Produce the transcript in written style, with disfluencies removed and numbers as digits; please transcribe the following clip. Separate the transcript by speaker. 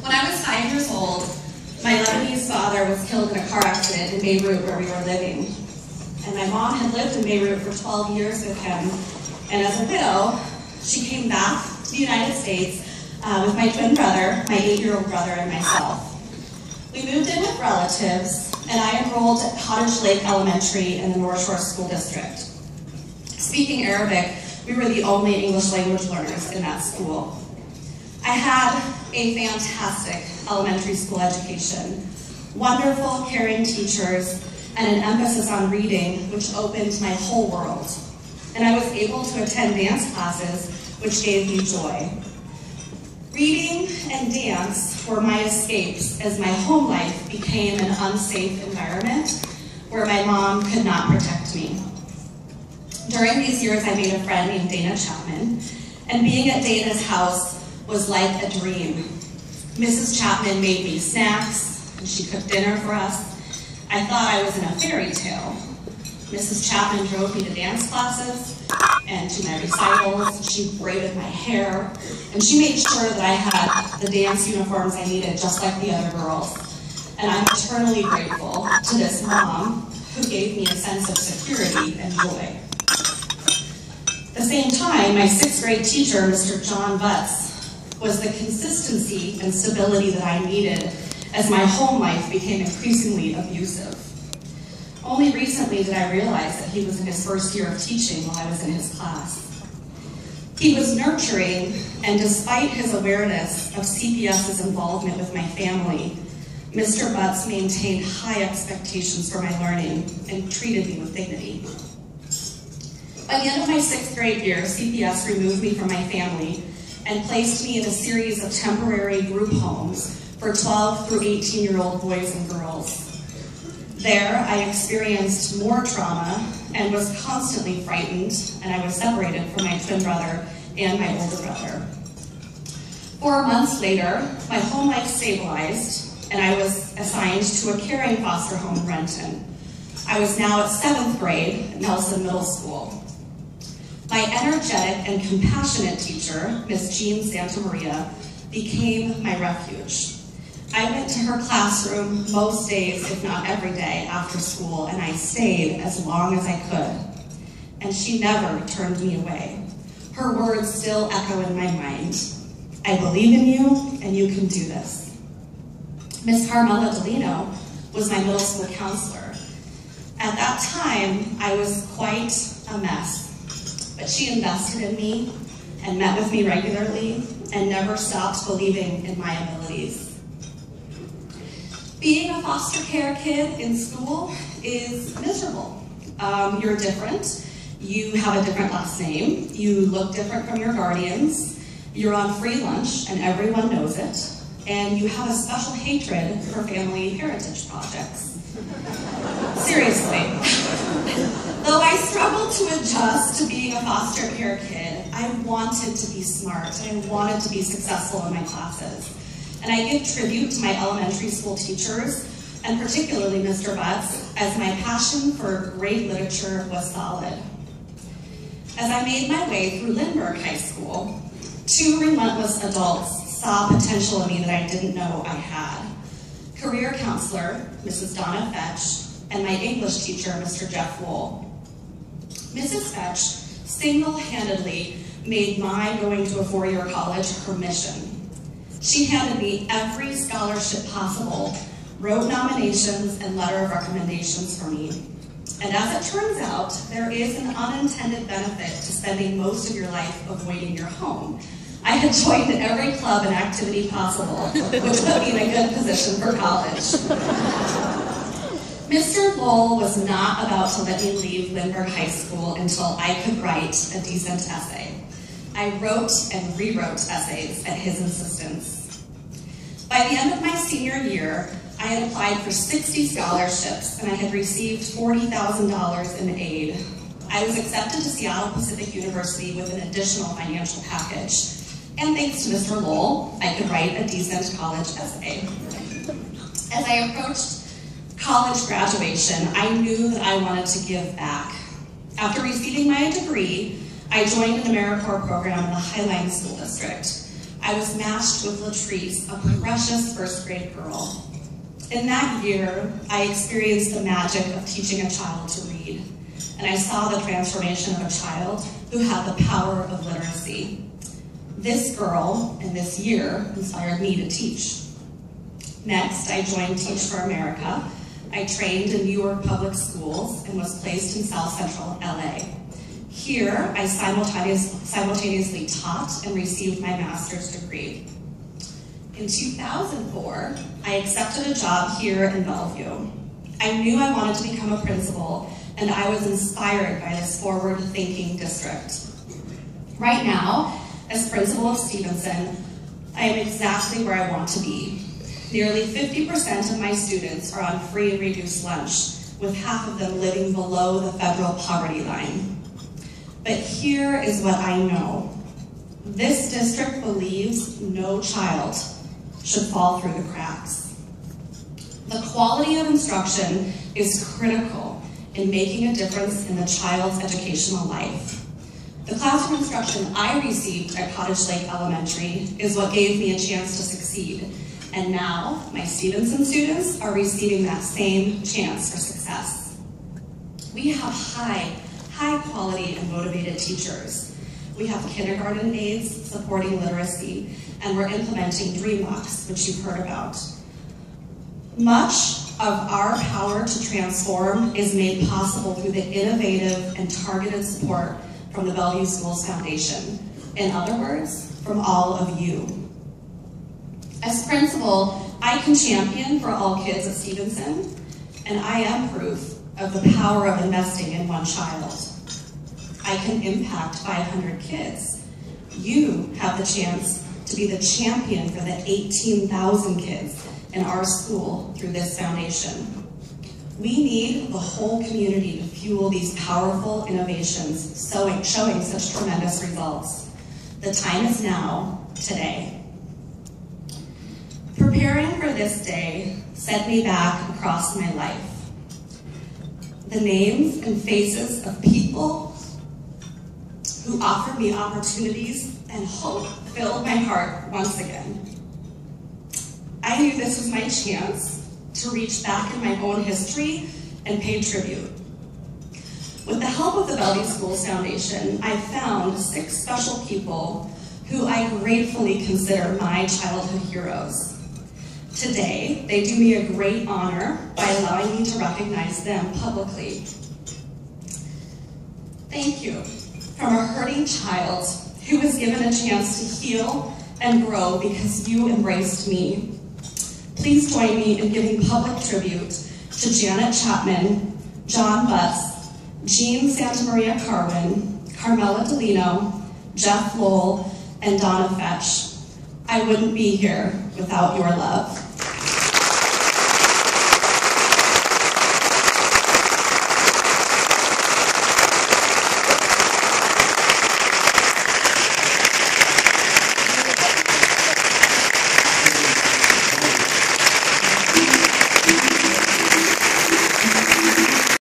Speaker 1: When I was 5 years old, my Lebanese father was killed in a car accident in Beirut where we were living. And my mom had lived in Beirut for 12 years with him. And as a widow, she came back to the United States with my twin brother, my 8-year-old brother, and myself. We moved in with relatives, and I enrolled at Cottage Lake Elementary in the North Shore School District. Speaking Arabic, we were the only English language learners in that school. I had a fantastic elementary school education, wonderful, caring teachers, and an emphasis on reading, which opened my whole world. And I was able to attend dance classes, which gave me joy. Reading and dance were my escapes as my home life became an unsafe environment where my mom could not protect me. During these years, I made a friend named Dana Chapman, and being at Dana's house was like a dream. Mrs. Chapman made me snacks, and she cooked dinner for us. I thought I was in a fairy tale. Mrs. Chapman drove me to dance classes and to my recitals. She braided my hair, and she made sure that I had the dance uniforms I needed, just like the other girls. And I'm eternally grateful to this mom who gave me a sense of security and joy. At the same time, my 6th grade teacher, Mr. John Butts, was the consistency and stability that I needed as my home life became increasingly abusive. Only recently did I realize that he was in his first year of teaching while I was in his class. He was nurturing, and despite his awareness of CPS's involvement with my family, Mr. Butts maintained high expectations for my learning and treated me with dignity. By the end of my 6th grade year, CPS removed me from my family and placed me in a series of temporary group homes for 12 through 18-year-old boys and girls. There, I experienced more trauma and was constantly frightened, and I was separated from my twin brother and my older brother. 4 months later, my home life stabilized, and I was assigned to a caring foster home in Renton. I was now at 7th grade at Nelson Middle School. My energetic and compassionate teacher, Miss Jean Santamaria, became my refuge. I went to her classroom most days, if not every day, after school, and I stayed as long as I could. And she never turned me away. Her words still echo in my mind. I believe in you, and you can do this. Miss Carmela Delino was my middle school counselor. At that time, I was quite a mess. But she invested in me and met with me regularly and never stopped believing in my abilities. Being a foster care kid in school is miserable. You're different. You have a different last name. You look different from your guardians. You're on free lunch and everyone knows it. And you have a special hatred for family heritage projects. Seriously. Though I struggled to adjust to being a foster care kid, I wanted to be smart. I wanted to be successful in my classes. And I give tribute to my elementary school teachers, and particularly Mr. Butts, as my passion for great literature was solid. As I made my way through Lindbergh High School, 2 relentless adults saw potential in me that I didn't know I had. Career counselor, Mrs. Donna Fetch, and my English teacher, Mr. Jeff Wool. Mrs. Fetch single-handedly made my going to a 4-year college her mission. She handed me every scholarship possible, wrote nominations and letter of recommendations for me. And as it turns out, there is an unintended benefit to spending most of your life avoiding your home. I had joined every club and activity possible, which put me in a good position for college. Mr. Lowell was not about to let me leave Lindbergh High School until I could write a decent essay. I wrote and rewrote essays at his insistence. By the end of my senior year, I had applied for 60 scholarships and I had received $40,000 in aid. I was accepted to Seattle Pacific University with an additional financial package. And thanks to Mr. Lowell, I could write a decent college essay. As I approached college graduation, I knew that I wanted to give back. After receiving my degree, I joined an AmeriCorps program in the Highline School District, I was matched with Latrice, a precious first grade girl. In that year, I experienced the magic of teaching a child to read, and I saw the transformation of a child who had the power of literacy. This girl and this year inspired me to teach. Next, I joined Teach for America. I trained in New York public schools and was placed in South Central LA. Here, I simultaneously taught and received my master's degree. In 2004, I accepted a job here in Bellevue. I knew I wanted to become a principal, and I was inspired by this forward-thinking district. Right now, as principal of Stevenson, I am exactly where I want to be. Nearly 50% of my students are on free and reduced lunch, with half of them living below the federal poverty line. But here is what I know. This district believes no child should fall through the cracks. The quality of instruction is critical in making a difference in the child's educational life. The classroom instruction I received at Cottage Lake Elementary is what gave me a chance to succeed. And now, my Stevenson students are receiving that same chance for success. We have high quality and motivated teachers. We have kindergarten aides supporting literacy, and we're implementing DreamWalks, which you've heard about. Much of our power to transform is made possible through the innovative and targeted support from the Bellevue Schools Foundation. In other words, from all of you. As principal, I can champion for all kids at Stevenson, and I am proof of the power of investing in one child. I can impact 500 kids. You have the chance to be the champion for the 18,000 kids in our school through this foundation. We need the whole community to fuel these powerful innovations, showing such tremendous results. The time is now, today. Preparing for this day set me back across my life. The names and faces of people who offered me opportunities and hope filled my heart once again. I knew this was my chance to reach back in my own history and pay tribute. With the help of the Bellevue Schools Foundation, I found 6 special people who I gratefully consider my childhood heroes. Today, they do me a great honor by allowing me to recognize them publicly. Thank you from a hurting child who was given a chance to heal and grow because you embraced me. Please join me in giving public tribute to Janet Chapman, John Butts, Jean Santamaria Carwin, Carmela Delino, Jeff Lowell, and Donna Fetch. I wouldn't be here without your love.